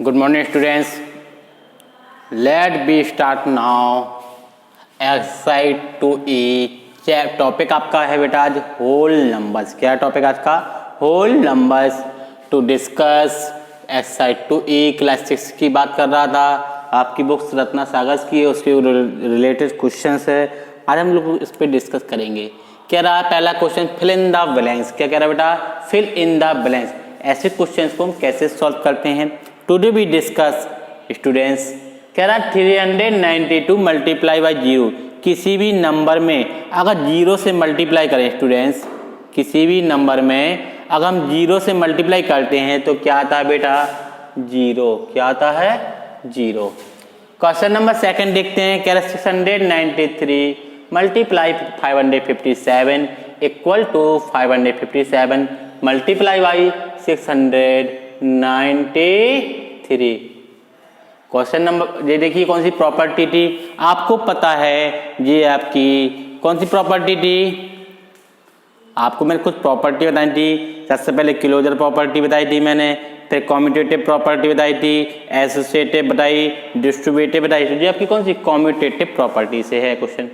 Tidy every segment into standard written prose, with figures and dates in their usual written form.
Good morning students. Let we start now. Exercise 2E topic आपका है बेटा आज होल नंबर्स। क्या टॉपिक आज का? Whole numbers. To discuss exercise 2E class 6 की बात कर रहा था। आपकी बुक्स रत्ना सागर की है, उसके रिलेटेड क्वेश्चंस है। आज हम लोग इस पर डिस्कस करेंगे। कह रहा है पहला question fill in the blanks. क्या कह रहा है बेटा? Fill in the blanks. ऐसे क्वेश्चंस को हम कैसे सॉल्व करते हैं? Today we discuss students. कह रहा 392 मल्टीप्लाई बाई जीरो। किसी भी नंबर में अगर जीरो से मल्टीप्लाई करें स्टूडेंट्स, किसी भी नंबर में अगर हम जीरो से मल्टीप्लाई करते हैं तो क्या आता है बेटा? जीरो। क्या आता है? जीरो। क्वेश्चन नंबर सेकंड देखते हैं। कह रहा 693 multiply 557 equal to 557 multiply by 693। Question number ये देखिए कौन सी प्रॉपर्टी थी, आपको पता है ये आपकी कौन सी प्रॉपर्टी थी? आपको मैंने कुछ प्रॉपर्टी बताई थी। सबसे पहले क्लोजर प्रॉपर्टी बताई थी मैंने, फिर कम्यूटेटिव प्रॉपर्टी बताई थी, एसोसिएटिव बताई, डिस्ट्रीब्यूटिव बताई। तो ये आपकी कौन सी कम्यूटेटिव प्रॉपर्टी से है क्वेश्चन।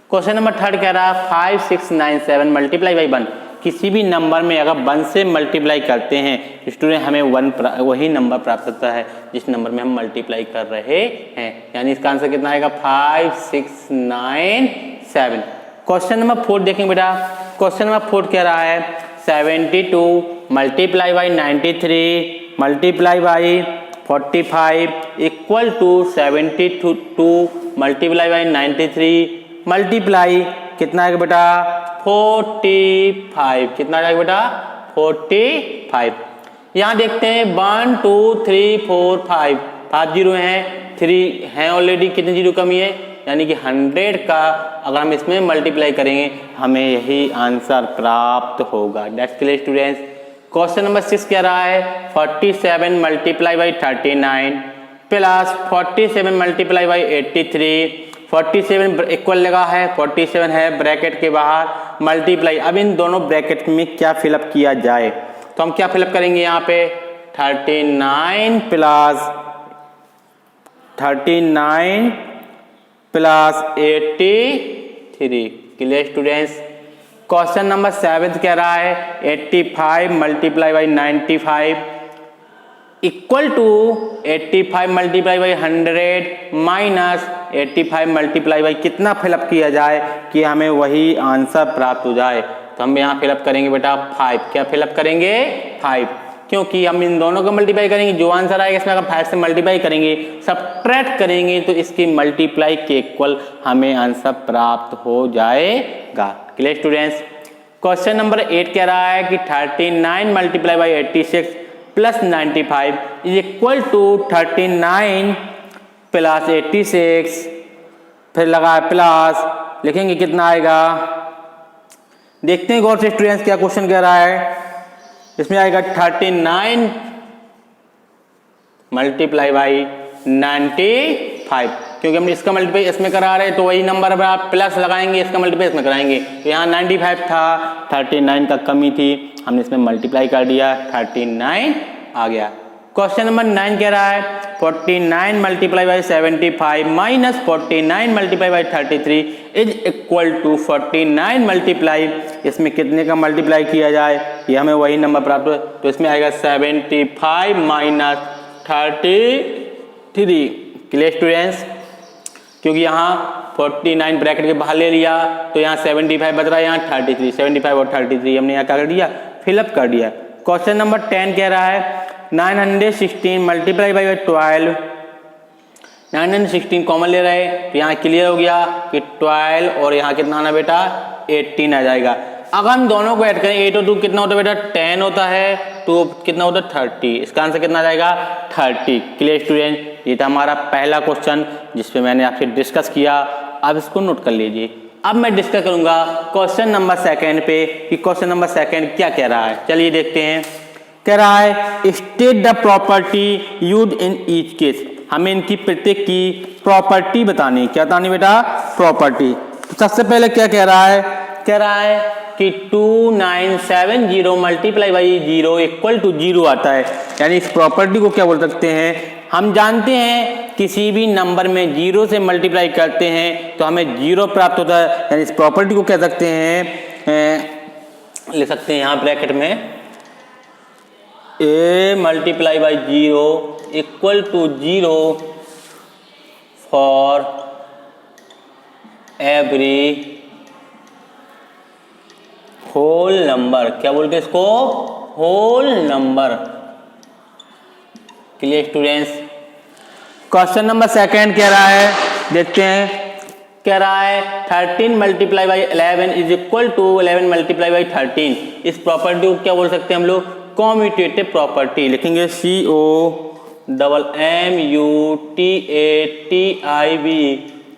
क्वेश्चन नंबर थर्ड कह रहा 5697 मल्टीप्लाई बाई 1। किसी भी नंबर में अगर 1 से मल्टीप्लाई करते हैं स्टूडेंट हमें वही नंबर प्राप्त होता है जिस नंबर में हम मल्टीप्लाई कर रहे हैं। यानी इसका आंसर कितना आएगा? 5697। क्वेश्चन नंबर 4 देखेंगे बेटा। क्वेश्चन नंबर 4 कह रहा है 72 multiply by 93 multiply by 45 equal to 72 multiply by 93 multiply कितना आएगा बेटा? 45। कितना आएगा बेटा? 45। यहाँ देखते हैं 1 2 3 4 5 जीरो हैं, 3 हैं ऑलरेडी। कितने जीरो कमी है? यानी कि 100 का अगर हम इसमें मल्टीप्लाई करेंगे हमें यही आंसर प्राप्त होगा। That's clear students. Question number 6 कह रहा है 47 multiply by 39 plus 47 multiply by 83। 47 equal लगा है, 47 है ब्रैकेट के बाहर, मल्टीप्लाई। अब इन दोनों ब्रैकेट में क्या फिलअप किया जाए तो हम क्या फिलअप करेंगे यहाँ पे? 39 plus 83। Clear students. Question number 7 कह रहा है 85 multiply by 95 equal to 85 multiply by 100 minus 85 multiply by कितना फिलअप किया जाए कि हमें वही आंसर प्राप्त हो जाए। तो हम यहाँ फिलअप करेंगे बेटा 5। क्या फिलअप करेंगे? 5। क्योंकि हम इन दोनों को मल्टीप्लाई करेंगे, जो आंसर आएगा इसमें अगर 5 से मल्टीप्लाई करेंगे, सब्ट्रैक्ट करेंगे तो इसकी मल्टीप्लाई के इक्वल हमें आंसर प्राप्त हो जाएगा। Clear students. क्वेश्चन नंबर 8 कह रहा है कि 39 multiply by 86 plus 95 is equal to 39 plus 86 फिर लगा प्लस लिखेंगे कितना आएगा? देखते हैं गौर से स्टूडेंट्स क्या क्वेश्चन कह रहा है। इसमें आएगा 39 मल्टीप्लाई बाई 95। क्योंकि हम इसका मल्टीप्लाई इसमें करा रहे हैं तो वही नंबर पर आप प्लस लगाएंगे, इसका मल्टीप्लाई इसमें कराएंगे। तो यहाँ 95 था, 39 का कमी थी, हमने इसमें मल्टीप्लाई कर दिया, 39 आ गया। क्वेश्चन नंबर 9 कह रहा है 49 multiply by 75 minus 49 multiply by 33 is equal to 49 multiply, इसमें कितने का मल्टीप्लाई किया जाए ये हमें वही नंबर प्राप्त हो। तो इसमें आएगा 75 माइनस 33। Clear students. क्योंकि यहाँ 49 ब्रैकेट के बाहर ले लिया तो यहाँ 75 बच रहा है, यहाँ 33। 75 और 33 हमने यहाँ क्या कर दिया? फिलअप कर दिया। क्वेश्चन नंबर 10 कह रहा है 916 मल्टीप्लाई बाई 12। 916 कॉमन ले रहे तो यहाँ क्लियर हो गया कि 12 और यहाँ कितना आना बेटा? 18 आ जाएगा। अगर हम दोनों को ऐड करें 8 और 2 कितना होता है बेटा? 10 होता है, तो कितना होता है? 30। इसका आंसर कितना आ जाएगा? 30। Clear student. ये था हमारा पहला क्वेश्चन जिसपे मैंने आपसे डिस्कस किया। अब इसको नोट कर लीजिए। अब मैं डिस्कस करूंगा क्वेश्चन नंबर 2 पे कि क्वेश्चन नंबर 2 क्या कह रहा है। चलिए देखते हैं। कह रहा है state the property used in each case. हमें इनकी प्रत्येक की प्रॉपर्टी बतानी। क्या बतानी बेटा? प्रॉपर्टी। तो सबसे पहले क्या कह रहा है? कह रहा है कि 2970 मल्टीप्लाई बाई 0 इक्वल टू 0 आता है। यानी इस प्रॉपर्टी को क्या बोल सकते हैं, हम जानते हैं किसी भी नंबर में 0 से मल्टीप्लाई करते हैं तो हमें 0 प्राप्त होता है। यानी इस प्रॉपर्टी को कह सकते हैं, लिख सकते हैं यहाँ ब्रैकेट में a multiply by 0 equal to 0 for every whole number. क्या बोलते हैं इसको, whole number. Clear students. Question number second कह रहा है, देखते हैं, कह रहा है 13 multiply by 11 is equal to 11 multiply by 13। इस प्रॉपर्टी को क्या बोल सकते हैं हम लोग, कॉम्यूटेटिव प्रॉपर्टी। लिखेंगे COMMUTATIV,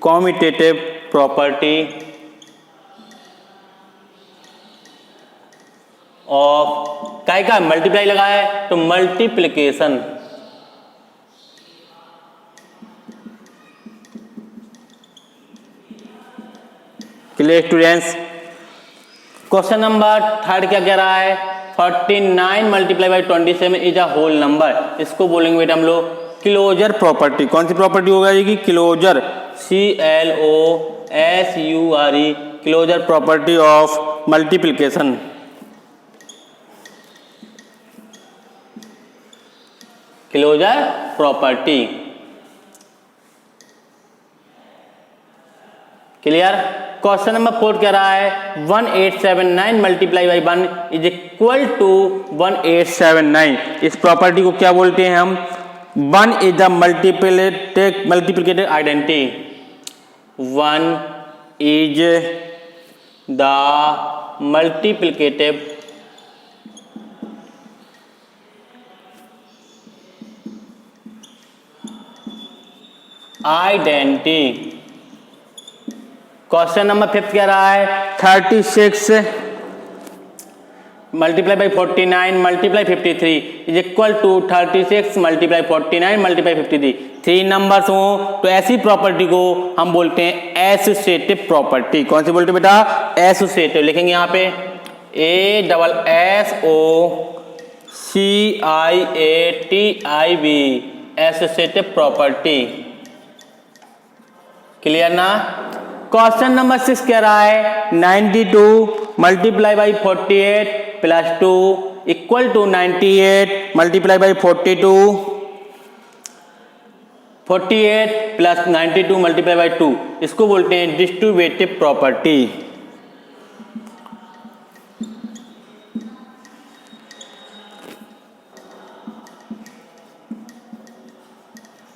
कॉम्यूटेटिव प्रॉपर्टी ऑफ काय का मल्टीप्लाई लगा है तो multiplication. Clear students. Question number third क्या कह रहा है, 49 multiply by 27 is a whole number. इसको बोलेंगे बेटा हम लोग क्लोजर प्रॉपर्टी। कौन सी प्रॉपर्टी होगा ये, closure, CLOSURE, closure property of multiplication. Closure property. Clear. Question number 4 कह रहा है 1879 multiply by 1 is equal to 1879। इस प्रॉपर्टी को क्या बोलते हैं हम, 1 is the multiplicative identity. 1 is the multiplicative identity. Question number 5 कह रहा है 36 multiply by 49 multiply 53 is equal to 36 multiply 49 multiply 53। 3 numbers हो तो ऐसी प्रॉपर्टी को हम बोलते हैं एसोसिएटिव प्रॉपर्टी। कौन सी बोलते हैं बेटा, एसोसिएटिव। लिखेंगे यहाँ पे ASSOCIATIV, एसोसिएटिव प्रॉपर्टी। क्लियर ना। क्वेश्चन नंबर 6 कह रहा है 92 multiply by 48 plus 2 equal to 98 multiply by 42। 48 plus 92 multiply by 2, इसको बोलते हैं distributive property.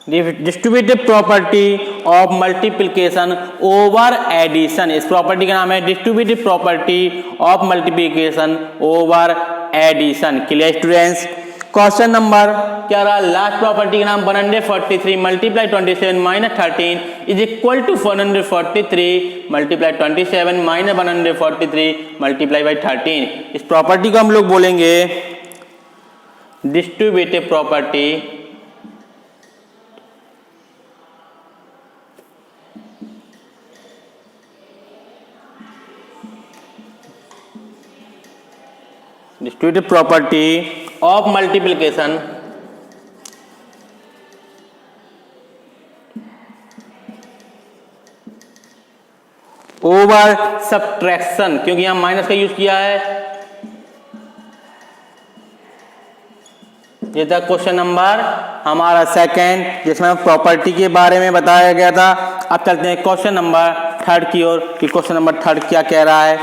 Distributive property of multiplication over addition. इस प्रॉपर्टी का नाम है distributive property of multiplication over addition. Clear students. Question number क्या रहा, लास्ट प्रॉपर्टी का नाम 143 multiply 27 minus 13 is equal to 443 multiply 27 minus 143 multiply by 13। इस प्रॉपर्टी को हम लोग बोलेंगे distributive property distributive property of multiplication over subtraction, क्योंकि यहां माइनस का यूज किया है। ये था क्वेश्चन नंबर हमारा सेकंड, जिसमें प्रॉपर्टी के बारे में बताया गया था। अब चलते हैं क्वेश्चन नंबर थर्ड की ओर कि क्वेश्चन नंबर थर्ड क्या कह रहा है।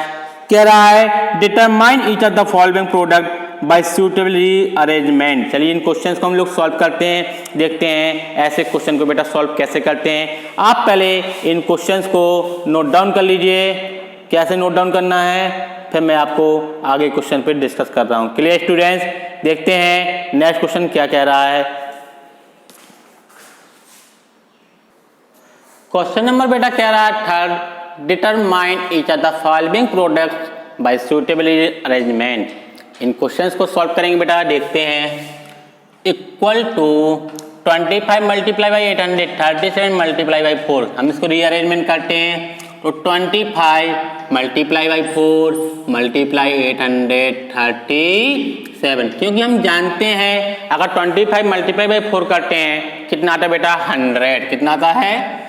कह रहा है determine each of the following product by suitably arrangement. चलिए इन क्वेश्चंस को हम लोग सॉल्व करते हैं, देखते हैं ऐसे क्वेश्चन को बेटा सॉल्व कैसे करते हैं। आप पहले इन क्वेश्चंस को नोट डाउन कर लीजिए, कैसे नोट डाउन करना है, फिर मैं आपको आगे क्वेश्चन पे डिस्कस कर रहा हूँ। Clear students. देखते हैं नेक्स्ट क्वेश्चन क्या कह रहा है। क्वेश्चन नंबर बेटा कह रहा है third, determine each of the following products by suitably arrangement. इन क्वेश्चंस को सॉल्व करेंगे बेटा, देखते हैं। Equal to 25 multiply by 800 37 multiply by 4। हम इसको रीअरेंजमेंट करते हैं तो 25 मल्टीप्लाई बाई 4 मल्टीप्लाई 837, क्योंकि हम जानते हैं अगर 25 मल्टीप्लाई बाई 4 करते हैं कितना आता है बेटा 100, कितना आता है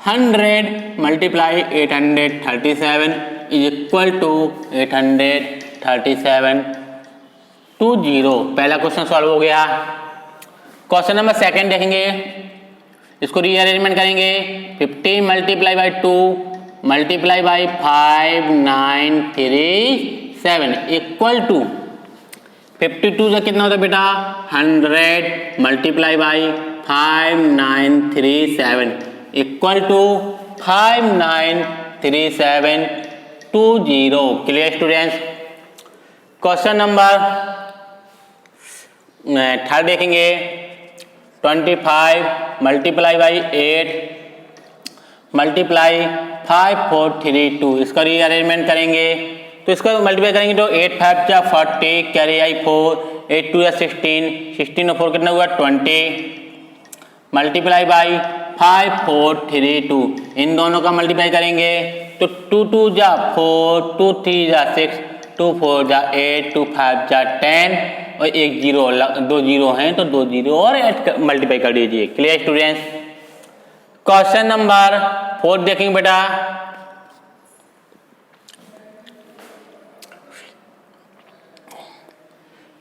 100 मल्टीप्लाई 837 इज इक्वल टू 837 20। पहला क्वेश्चन सॉल्व हो गया। क्वेश्चन नंबर सेकंड देखेंगे, इसको रीअरेंजमेंट करेंगे। 50 multiply by 2 multiply by 5937 equal to 52 से कितना होता है बेटा 100 multiply by 5937 equal to 593720। Clear students. Question number third देखेंगे। 25 मल्टीप्लाई बाई 8 मल्टीप्लाई 5432, इसका रीअरेंजमेंट करेंगे तो इसका मल्टीप्लाई करेंगे तो 8 5 जा 40 कैरी आई 4 8 2 जा 16 16 और 4 कितना हुआ 20 मल्टीप्लाई बाई 5432, इन दोनों का मल्टीप्लाई करेंगे तो 2 2 जा 4 2 3 जा 6 2 4 जा 8 2 5 जा 10 और एक जीरो, दो जीरो हैं तो दो जीरो और मल्टीप्लाई कर दीजिए। Clear students. क्वेश्चन नंबर 4 देखेंगे बेटा।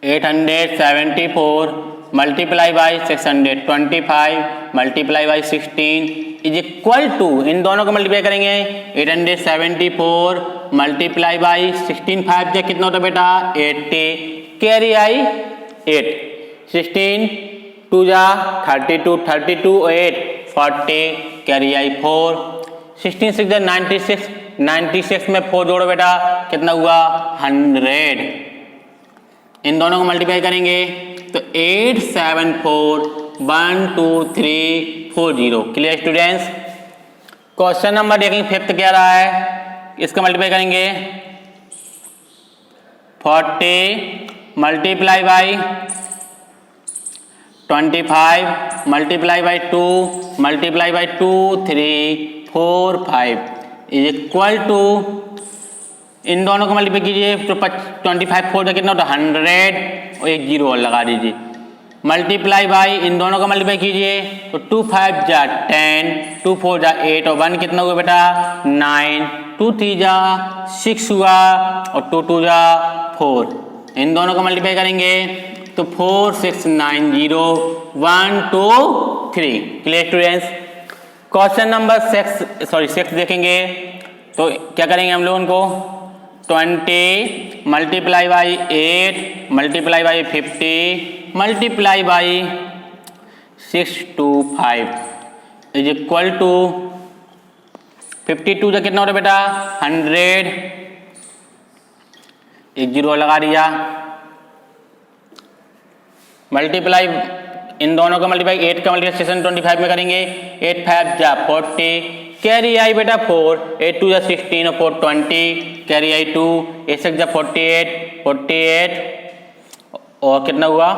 $874 multiply by 625 multiply by 16 is equal to, इन दोनों को मल्टीप्लाई करेंगे 874 मल्टीप्लाई बाई 16 5 जा कितना होता है बेटा 80 कैरी आई 8 16 2 जा 32 32 और 8 40 कैरी आई 4 16 6 जा 96 96 में 4 जोड़ो बेटा कितना हुआ 100, इन दोनों को मल्टीप्लाई करेंगे तो 8741234 क्लियर स्टूडेंट्स। क्वेश्चन नंबर देखेंगे फिफ्थ क्या रहा है, इसका मल्टीप्लाई करेंगे 40 multiply by 25 multiply by 2 multiply by 2 3 4 5 is equal to, इन दोनों को मल्टीप्लाई कीजिए तो 25 4 का कितना होता है 100 और एक जीरो और लगा दीजिए मल्टीप्लाई बाई, इन दोनों का मल्टीप्लाई कीजिए तो 2 5 जा 10 2 4 जा 8 और 1 कितना हुआ बेटा 9 2 3 जा 6 हुआ और 2 2 जा 4, इन दोनों को मल्टीप्लाई करेंगे तो 46901223। Clear students. क्वेश्चन नंबर 6 देखेंगे तो क्या करेंगे हम लोग उनको 20 multiply by 8 multiply by 50 multiply by 625 is equal to 52 का कितना होता है बेटा 100, एक जीरो लगा दिया मल्टीप्लाई, इन दोनों का मल्टीप्लाई 8 का मल्टीप्लाई 25 में करेंगे 8 5 जा 40 कैरी आई बेटा 4 8 2 जा 16 और 4 20 कैरी आई 2 8 6 जा 48 और कितना हुआ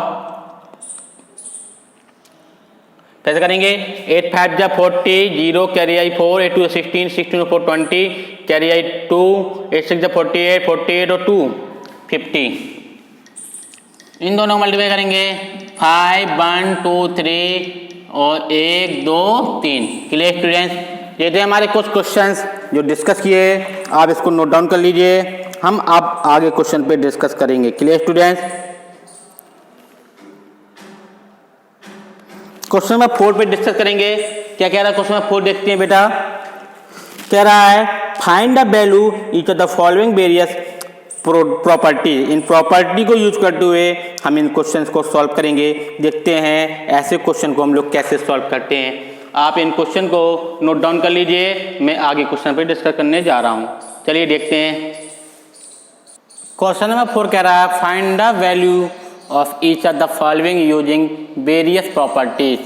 कैसे करेंगे 8 5 जा 40 0 कैरी आई 4 8 2 जा 16 16 और 4 20 कैरी आई 2 8 6 जा 48 और 2 50, इन दोनों को मल्टीप्लाई करेंगे 5 1 2 3 और 1 2 3। Clear students. ये थे हमारे कुछ क्वेश्चंस जो डिस्कस किए, आप इसको नोट डाउन कर लीजिए, हम आप आगे क्वेश्चन पे डिस्कस करेंगे। Clear students. क्वेश्चन नंबर 4 पे डिस्कस करेंगे। क्या कह रहा है क्वेश्चन नंबर 4 देखते हैं बेटा। कह रहा है find the value each of the following various property, in property को यूज करते हुए हम इन क्वेश्चंस को सॉल्व करेंगे। देखते हैं ऐसे क्वेश्चन को हम लोग कैसे सॉल्व करते हैं। आप इन क्वेश्चन को नोट डाउन कर लीजिए, मैं आगे क्वेश्चन पे डिस्कस करने जा रहा हूं। चलिए देखते हैं। क्वेश्चन नंबर 4 कह रहा है find the value of each of the following using various properties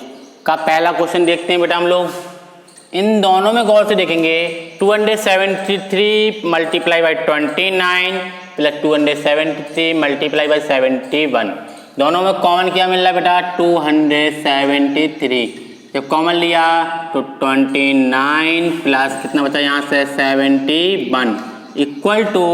का पहला क्वेश्चन देखते हैं बेटा हम लोग। इन दोनों में गौर से देखेंगे 273 multiply by 29 plus 273 multiply by 71, दोनों में कॉमन क्या मिल रहा है बेटा 273। जब कॉमन लिया तो 29 प्लस कितना बचा यहाँ से 71 इक्वल टू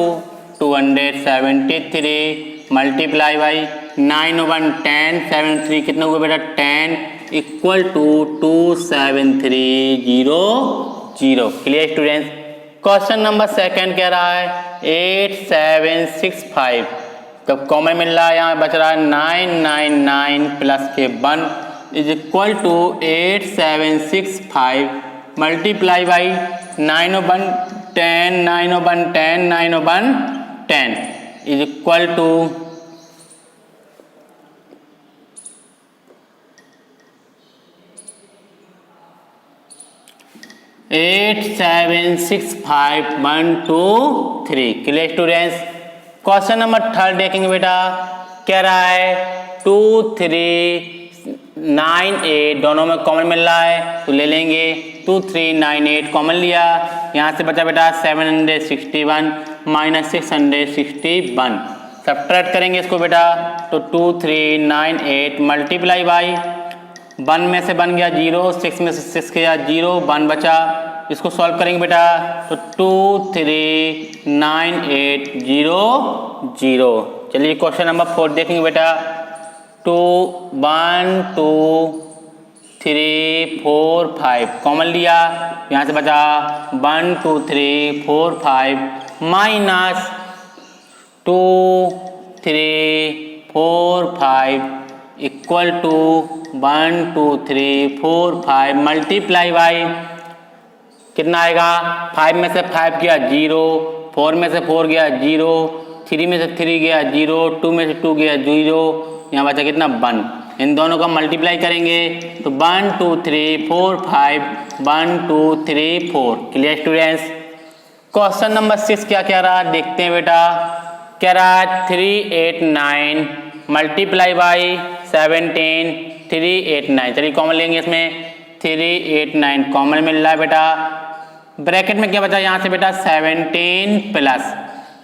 273 मल्टीप्लाई बाई 9 1 10 73 कितना हुआ बेटा 10 equal to 27300। Clear students. Question number second कह रहा है 8765, तो कॉमन मिल रहा है यहाँ बच रहा है 999 प्लस के 1 is equal to 8765 multiply by 9 1 10 9 1 10 9 1 10 is equal to 8765 clear students. Question number third देखेंगे बेटा, कह रहा है 2398 दोनों में कॉमन मिल रहा है तो ले लेंगे 2398 कॉमन लिया, यहाँ से बचा बेटा 761 माइनस 661 सब्ट्रैक्ट करेंगे इसको बेटा तो 2398 मल्टीप्लाई बाई 1 में से बन गया 0 6 में से 6 गया 0 1 बचा, इसको सॉल्व करेंगे बेटा तो 23980। चलिए क्वेश्चन नंबर 4 देखेंगे बेटा 2 1 2 3 4 5 कॉमन लिया, यहाँ से बचा 1 2 3 4 5 minus 2 3 4 5 equal to 1 2 3 4 5 multiply by कितना आएगा 5 में से 5 गया 0 4 में से 4 गया 0 3 में से 3 गया 0 2 में से 2 गया 0 यहाँ बचा कितना 1, इन दोनों का मल्टीप्लाई करेंगे तो 1 2 3 4 5 1 2 3 4। Clear students. क्वेश्चन नंबर 6 क्या कह रहा है देखते हैं बेटा, कह रहा है 389 मल्टीप्लाई बाई 17 389। चलिए कॉमन लेंगे इसमें 389 कॉमन मिल रहा है बेटा, ब्रैकेट में क्या बचा यहाँ से बेटा 17 प्लस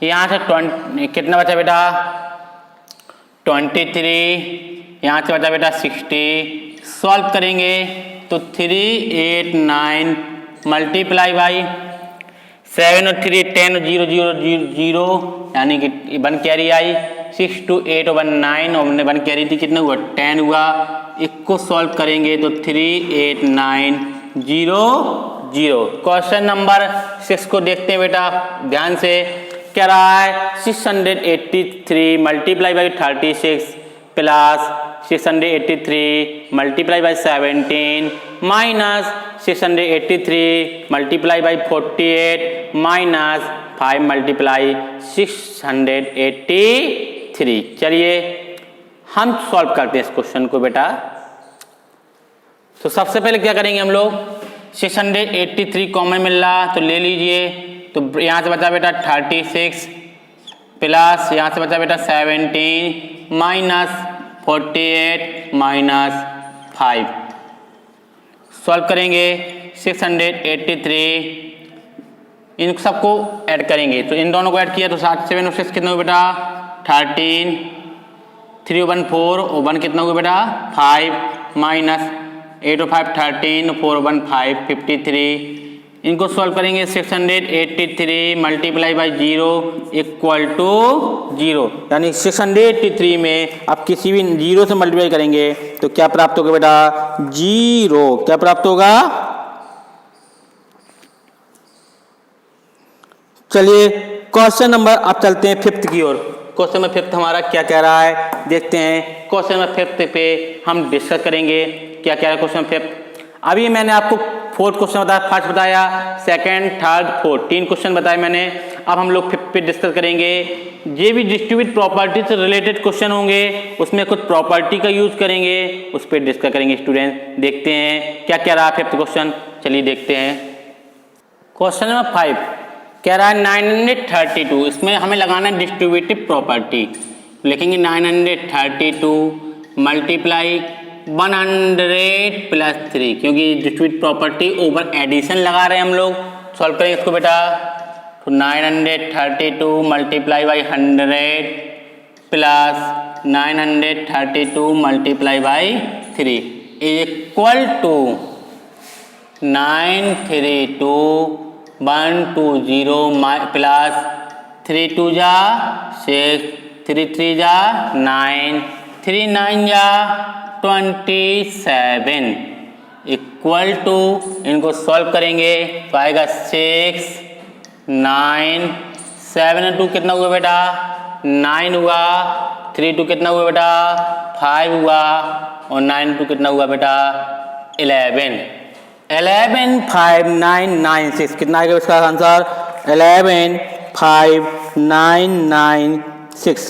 यहाँ से 20 कितना बचा बेटा 23, यहाँ से बचा बेटा 60। सॉल्व करेंगे तो 389 मल्टीप्लाई बाई 7 और 3 10 0 0 0 यानी कि 1 कैरी आई 6 2 8 और 1 9 और 1 कैरी थी कितना हुआ 10 हुआ, इसको सॉल्व करेंगे तो 38900। क्वेश्चन नंबर 6 को देखते हैं बेटा ध्यान से, कह रहा है 683 multiply by 36 plus 683 multiply by 17 minus 683 multiply by 48 minus 5 multiply 683। चलिए हम सॉल्व करते हैं इस क्वेश्चन को बेटा। तो सबसे पहले क्या करेंगे हम लोग 683 कॉमन मिल रहा तो ले लीजिए, तो यहाँ से बचा बेटा 36 प्लस यहाँ से बचा बेटा 17 माइनस 48 माइनस 5 सॉल्व करेंगे 683 इन सबको ऐड करेंगे तो इन दोनों को ऐड किया तो 7 7 6 कितना हुआ बेटा 13 3 1 4 और 1 कितना हुआ बेटा 5 माइनस 8 और 5 13 4 1 5 53। इनको सॉल्व करेंगे 683 मल्टीप्लाई बाई 0 इक्वल टू 0 यानी 683 में आप किसी भी 0 से मल्टीप्लाई करेंगे तो क्या प्राप्त होगा बेटा 0। क्या प्राप्त होगा, चलिए क्वेश्चन नंबर अब चलते हैं 5th की ओर। क्वेश्चन नंबर 5th हमारा क्या कह रहा है देखते हैं। क्वेश्चन नंबर 5th पे हम डिस्कस करेंगे क्या कह रहा है क्वेश्चन 5th। अभी मैंने आपको 4th क्वेश्चन बताया, फर्स्ट बताया, सेकंड थर्ड फोर्थ 3 क्वेश्चन बताए मैंने। अब हम लोग 5th पे डिस्कस करेंगे। ये भी डिस्ट्रीब्यूट प्रॉपर्टी से रिलेटेड क्वेश्चन होंगे, उसमें कुछ प्रॉपर्टी का यूज करेंगे, उस पर डिस्कस करेंगे स्टूडेंट। देखते हैं क्या कह रहा है 5th क्वेश्चन, चलिए देखते हैं। क्वेश्चन नंबर 5 कह रहा है 932, इसमें हमें लगाना है डिस्ट्रीब्यूटिव प्रॉपर्टी। लिखेंगे 932 मल्टीप्लाई 100 प्लस 3, क्योंकि डिस्ट्रीब्यूटिव प्रॉपर्टी ओवर एडिशन लगा रहे हैं हम लोग। सॉल्व करेंगे इसको बेटा तो 932 multiply by 100 plus 932 multiply by 3 is equal to 932 plus 3 2 जा 6 3 3 जा 9 3 9 जा 27 इक्वल टू, इनको सॉल्व करेंगे तो आएगा 6 9 7 2 कितना हुआ बेटा 9 हुआ, 3 2 कितना हुआ बेटा 5 हुआ और 9 2 कितना हुआ बेटा 11 11 5 9 9 6 कितना आएगा इसका आंसर 11 5 9 9 6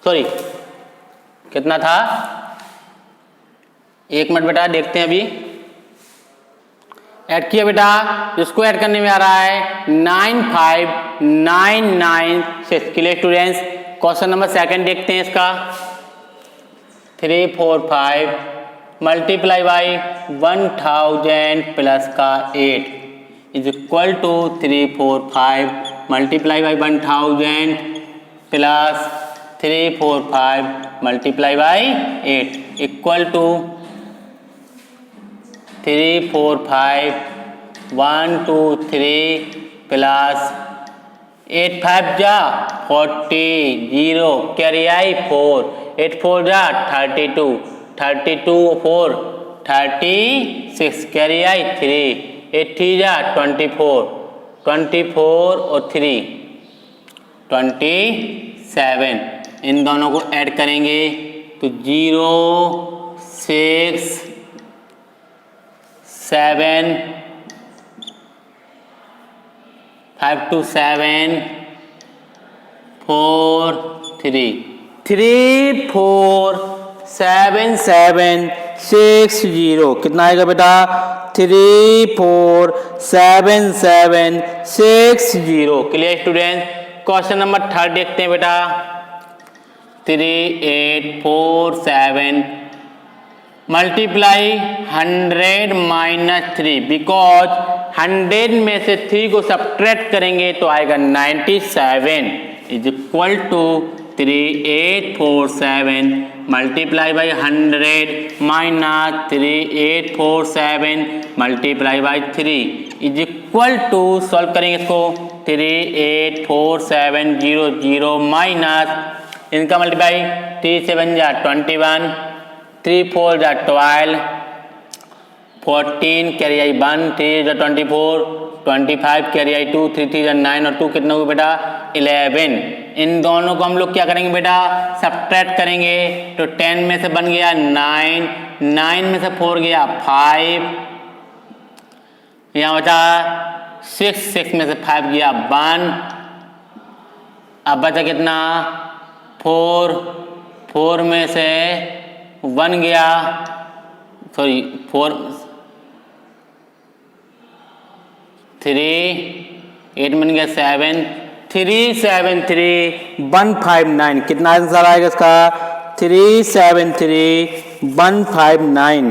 सॉरी कितना था, एक मिनट बेटा देखते हैं अभी ऐड किया बेटा, जिसको ऐड करने में आ रहा है 9 5 9 9 6 clear students. Question number second देखते हैं इसका 3 4 5 मल्टीप्लाई बाई 1000 प्लस का 8 is equal to 3 4 5 multiply by 1000 plus 3 4 5 multiply by 8 equal to 3 4 5 1 2 3 plus 8 5 जा 40 0 कैरी आई 4 8 4 जा 32 32 4 36 कैरी आई 3 8 3 जा 24 24 और 3 27 इन दोनों को ऐड करेंगे तो 0 6 7 5 2 7 4 3 3 4 7 7 6 0 कितना आएगा बेटा 3 4 7 7 6 0 clear student. Question number third देखते हैं बेटा 3 8 4 7 मल्टीप्लाई 100 माइनस 3 बिकॉज 100 में से 3 को सब्ट्रैक्ट करेंगे तो आएगा 97 is equal to 3 8 4 7 multiply by 100 minus 3 8 4 7 multiply by 3 is equal to solve करेंगे इसको 3 8 4 7 0 0 माइनस इनका मल्टीप्लाई 3 7 जा 21 3 4 जा 12 14 कैरी आई 1 3 जा 24 25 कैरी आई 2 3 3 जा 9 और 2 कितना हुआ बेटा 11 इन दोनों को हम लोग क्या करेंगे बेटा सब्ट्रैक्ट करेंगे तो 10 में से बन गया 9 9 में से 4 गया 5 यहाँ बचा 6 6 में से 5 गया 1 अब बचा कितना 4 4 में से 1 गया सॉरी 4 3 8 बन गया 7 3 7 3 1 5 9 कितना आंसर आएगा इसका 3 7 3 1 5 9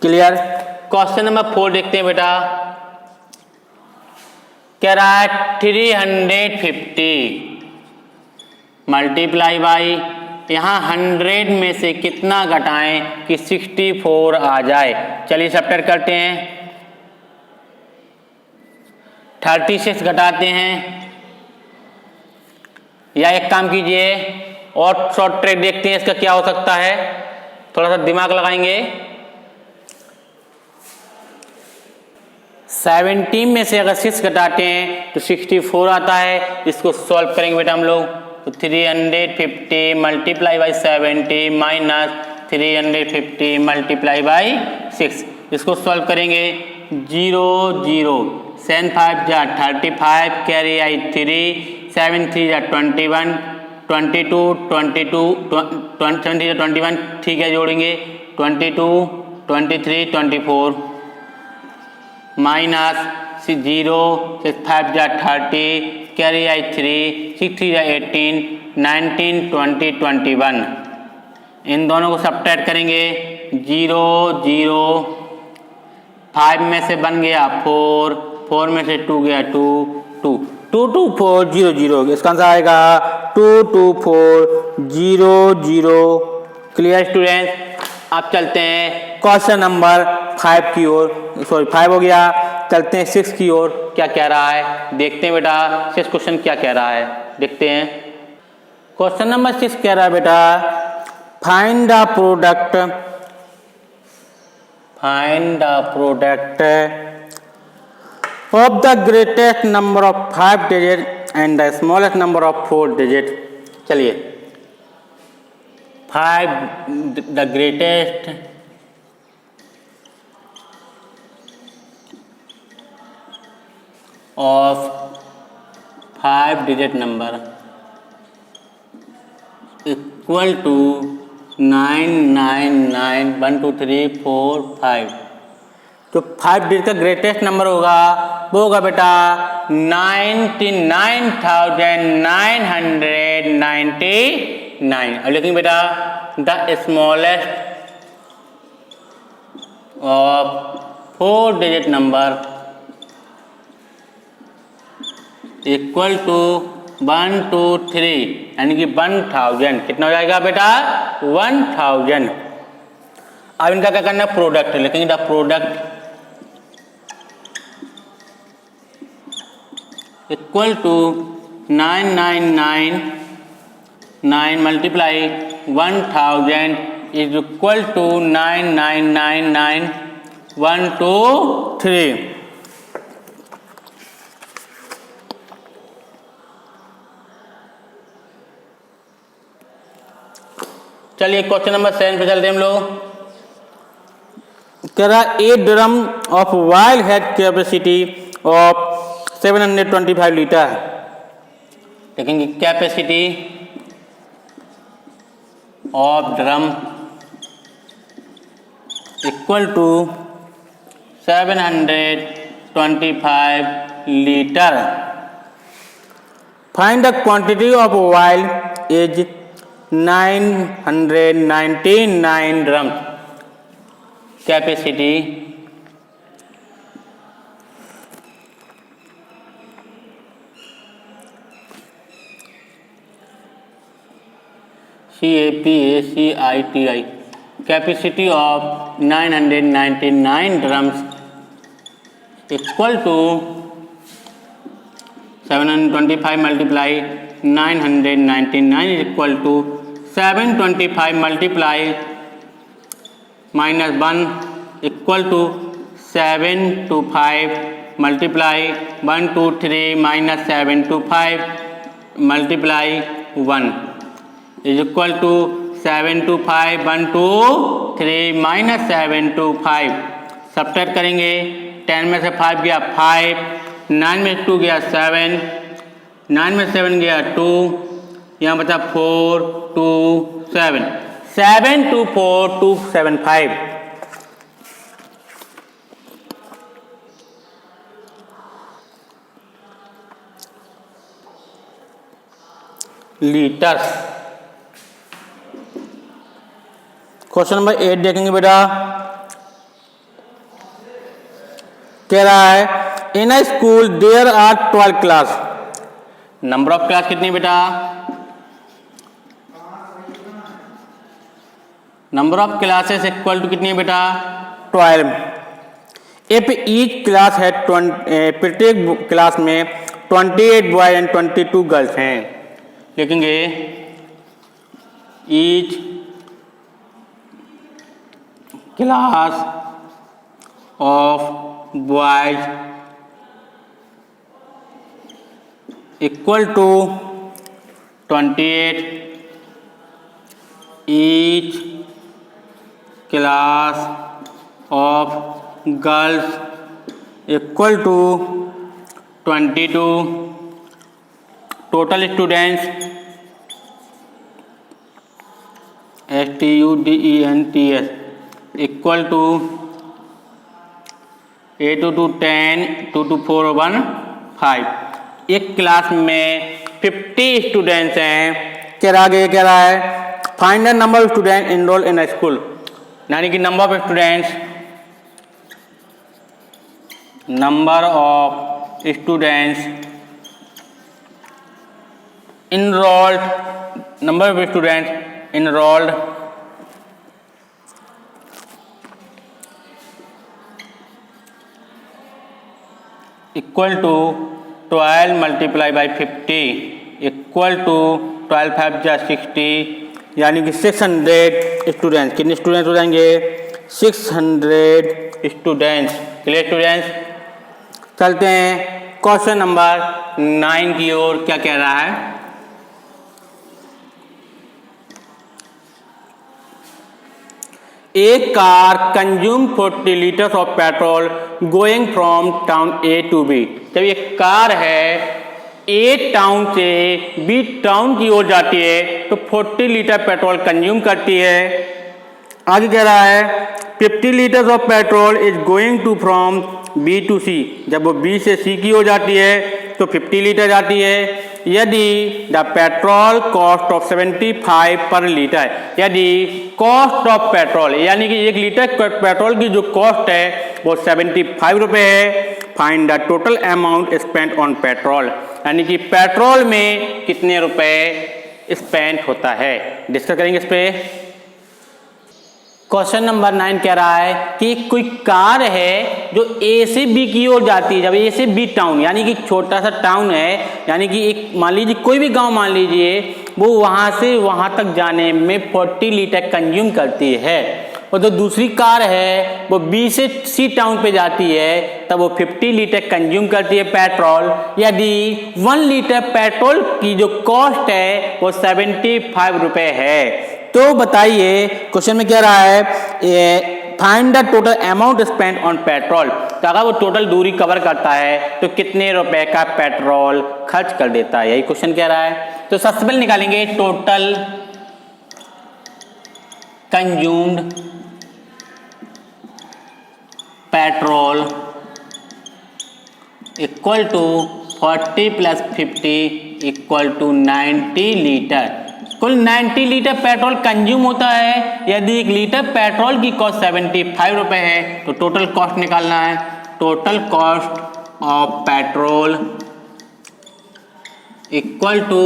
क्लियर। क्वेश्चन नंबर 4 देखते हैं बेटा कह रहा है 350 मल्टीप्लाई बाई यहाँ 100 में से कितना घटाएं कि 64 आ जाए। चलिए सब्ट्रैक्ट करते हैं 36 घटाते हैं या एक काम कीजिए और शॉर्ट ट्रिक देखते हैं इसका क्या हो सकता है, थोड़ा सा दिमाग लगाएंगे। 70 में से अगर 6 घटाते हैं तो 64 आता है। इसको सॉल्व करेंगे बेटा हम लोग तो 350 multiply by 70 minus 350 multiply by 6 इसको सॉल्व करेंगे 0 0 7 5 जा 35 कैरी आई 3 7 3 जा 21 22 22 20 21 ठीक है जोड़ेंगे 22 23 24 माइनस 0 6 5 जा 30 कैरी आई 3 6 3 जा 18 19 20 21 इन दोनों को सब्ट्रैक्ट करेंगे 0 0 5 में से बन गया 4 4 में से 2 गया 2 2 22400, इसका आंसर आएगा 22400। Clear students? अब चलते हैं क्वेश्चन नंबर 5 की ओर, सॉरी 5 हो गया, चलते हैं 6 की ओर। क्या कह रहा है देखते हैं बेटा, 6 क्वेश्चन क्या कह रहा है देखते हैं। क्वेश्चन नंबर 6 कह रहा है बेटा, find the product of the greatest number of 5 digit and the smallest number of 4 digit। चलिए, 5 the greatest of 5 digit number equal to 999 1 2 3 4 5। जो 5 डिजिट का ग्रेटेस्ट नंबर होगा वो होगा बेटा 99,999। अब लिखेंगे बेटा the smallest of 4 digit number equal to 1 2 3, यानी कि 1000। कितना हो जाएगा बेटा 1000। अब इनका क्या करना है, प्रोडक्ट लिखेंगे, the product equal to 9999 multiply 1000 is equal to 9999 1 2 3। चलिए क्वेश्चन नंबर 7 पे चलते हैं हम लोग। कह रहा 8 drum of oil had capacity of 725 litre. देखेंगे capacity of drum equal to 725 litre. Find the quantity of oil is 999 drum. Capacity CAPACITI capacity of 999 drums equal to 725 multiply 999 is equal to 725 multiply -1 equal to 725 multiply 1 2 3 -725 multiply 1 is equal to 725 1 2 3 -725। Subtract करेंगे, 10 में से 5 गया 5, 9 में 2 गया 7, 9 में 7 गया 2, यहाँ बचा 4 2 7, 724275। लीटर्स। क्वेश्चन नंबर 8 देखेंगे बेटा। कह रहा है in a school there are 12 class. Number of class कितनी बेटा, number of classes equal to कितनी है बेटा 12। इफ ईच क्लास है प्रत्येक क्लास में 28 बॉय एंड 22 गर्ल्स हैं। लिखेंगे each class of boys equal to 28, each class of girls equal to 22। Total students STUDENTS equal to 8 2 2 10 2 2 4 1 5। एक क्लास में 50 स्टूडेंट्स हैं। कह रहा है find the number of student enroll in a school, यानी कि number of students enrolled, number of students enrolled equal to 12 multiply by 50 equal to 12 5 जा 60, यानी कि 600 स्टूडेंट्स। कितने स्टूडेंट्स हो जाएंगे? 600 स्टूडेंट्स। Clear students? चलते हैं क्वेश्चन नंबर 9 की ओर। क्या कह रहा है? एक car consume 40 litres of petrol going from town A to B. जब एक कार है ए टाउन से बी टाउन की ओर जाती है तो 40 लीटर पेट्रोल कंज्यूम करती है। आगे कह रहा है 50 litres of petrol is going to from B to C. जब वो बी से सी की ओर जाती है तो 50 लीटर जाती है। यदि द पेट्रोल कॉस्ट ऑफ 75 पर लीटर, यदि कॉस्ट ऑफ पेट्रोल यानी कि 1 लीटर पेट्रोल की जो कॉस्ट है वो 75 रुपये है, find the total amount spent on petrol, यानी कि पेट्रोल में कितने रुपए स्पेंड होता है। डिस्कस करेंगे इस पे। क्वेश्चन नंबर 9 कह रहा है कि कोई कार है जो ए से बी की ओर जाती है। जब ए से बी टाउन यानी कि छोटा सा टाउन है, यानी कि एक मान लीजिए कोई भी गांव मान लीजिए, वो वहां से वहां तक जाने में 40 लीटर कंज्यूम करती है। और जो दूसरी कार है वो बी से सी टाउन पे जाती है तब वो 50 लीटर कंज्यूम करती है पेट्रोल। यदि 1 लीटर पेट्रोल की जो कॉस्ट है वो 75 रुपये है। तो बताइए क्वेश्चन में क्या रहा है, find the total amount spend on petrol. तो अगर वो टोटल दूरी कवर करता है तो कितने रुपए का पेट्रोल खर्च कर देता है, यही क्वेश्चन कह रहा है। तो सबसे पहले निकालेंगे total consumed petrol equal to 40 plus 50 equal to 90 litre. कुल 90 लीटर पेट्रोल कंज्यूम होता है। यदि 1 लीटर पेट्रोल की कॉस्ट 75 रुपये है तो टोटल कॉस्ट निकालना है। Total cost of petrol equal to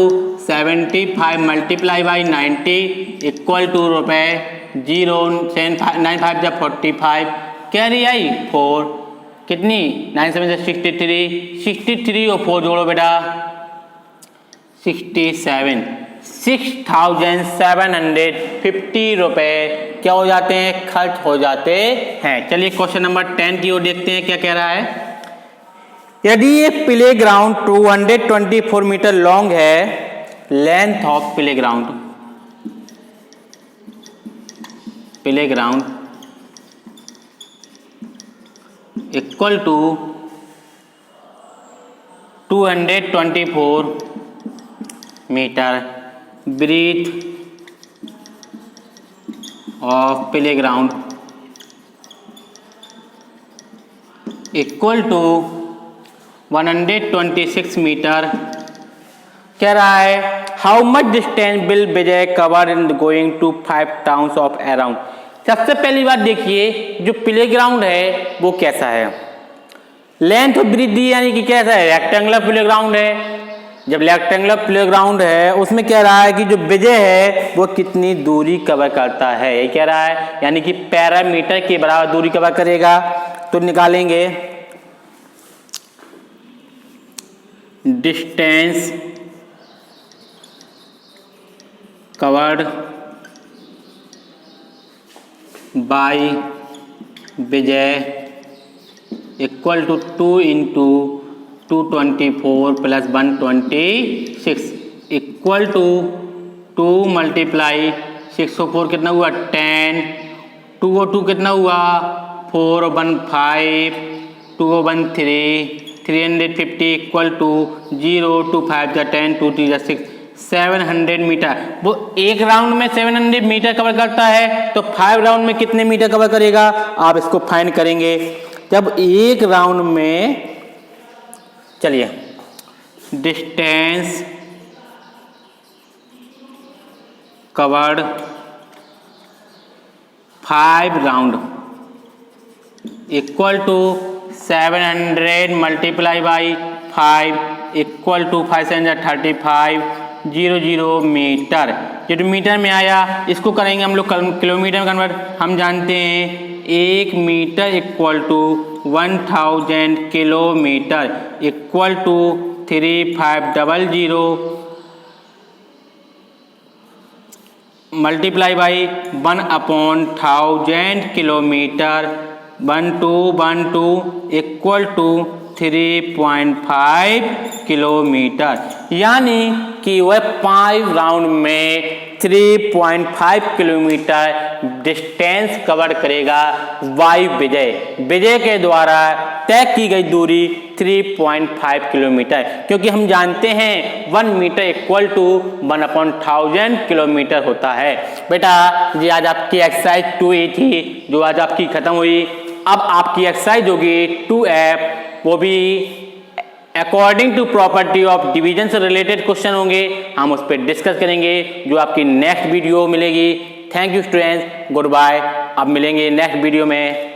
75 multiply by 90 equal to रुपये 0.95 जब 45 कैरी आई 4 कितनी 9 7 63 और 4 जोड़ो बेटा 67 6,750 रुपये क्या हो जाते हैं, खर्च हो जाते हैं। चलिए क्वेश्चन नंबर 10 की ओर देखते हैं क्या कह रहा है। यदि एक प्ले ग्राउंड 224 मीटर लॉन्ग है, length of playground equal to 224 metre, breadth of playground equal to 126 metre. कह रहा है how much distance will Vijay cover in going to 5 towns of around. सबसे पहली बात देखिए जो प्ले ग्राउंड है वो कैसा है, लेंथ ऑफ ब्रीथ दी यानी कि कैसा है, रेक्टेंगुलर प्ले ग्राउंड है। जब रेक्टेंगुलर प्ले ग्राउंड है उसमें कह रहा है कि जो विजय है वो कितनी दूरी कवर करता है, ये कह रहा है, यानी कि पैरामीटर के बराबर दूरी कवर करेगा। तो निकालेंगे distance covered by Vijay equal to 2 into 224 plus 126 equal to 2 multiply 604 कितना हुआ 10, 202 कितना हुआ 4 1 5 2 1 3 350 इक्वल टू 0 2 5 जा 10 2 3 जा 6 700 मीटर। वो एक राउंड में 700 मीटर कवर करता है तो 5 राउंड में कितने मीटर कवर करेगा, आप इसको फाइंड करेंगे। जब एक राउंड में, चलिए distance covered 5 round equal to 700 multiply by 5 equal to 5 7 35 00 metre. ये तो मीटर में आया, इसको करेंगे हम लोग किलोमीटर में कन्वर्ट। हम जानते हैं 1 metre equal to 1000 kilometre equal to 3500 multiply by 1/1000 kilometre 1212 equal to 3.5 kilometre, यानी कि वह 5 राउंड में 3.5 किलोमीटर डिस्टेंस कवर करेगा वायु विजय के द्वारा तय की गई दूरी 3.5 किलोमीटर, क्योंकि हम जानते हैं 1 मीटर इक्वल टू 1/1000 किलोमीटर होता है। बेटा ये आज आपकी एक्सरसाइज 2A थी जो आज आपकी खत्म हुई। अब आपकी एक्सरसाइज होगी 2F, वो भी according to property of division से रिलेटेड क्वेश्चन होंगे, हम उस पर डिस्कस करेंगे जो आपकी नेक्स्ट वीडियो मिलेगी। Thank you students, goodbye. अब मिलेंगे नेक्स्ट वीडियो में।